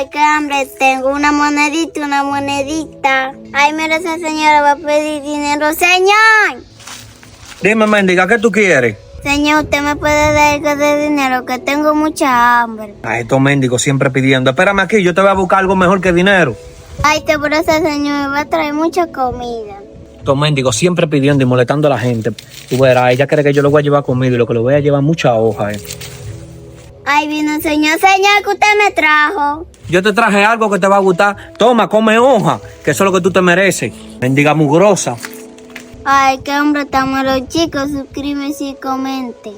Ay, qué hambre tengo. Una monedita, una monedita. Ay, mira, esa señora va a pedir dinero. ¡Señor! Dime, mendiga, ¿qué tú quieres? Señor, usted me puede dar algo de dinero, que tengo mucha hambre. Ay, estos mendigos siempre pidiendo. Espérame aquí, yo te voy a buscar algo mejor que dinero. Ay, te por ese señor me va a traer mucha comida. Estos mendigos siempre pidiendo y molestando a la gente. Tú verás, ella cree que yo le voy a llevar comida y lo que le voy a llevar mucha hoja, Ay, vino un señor. Señor, que usted me trajo. Yo te traje algo que te va a gustar. Toma, come hoja, que eso es lo que tú te mereces. Mendiga mugrosa. Ay, qué hombre tan malo, chicos. Suscríbete y comente.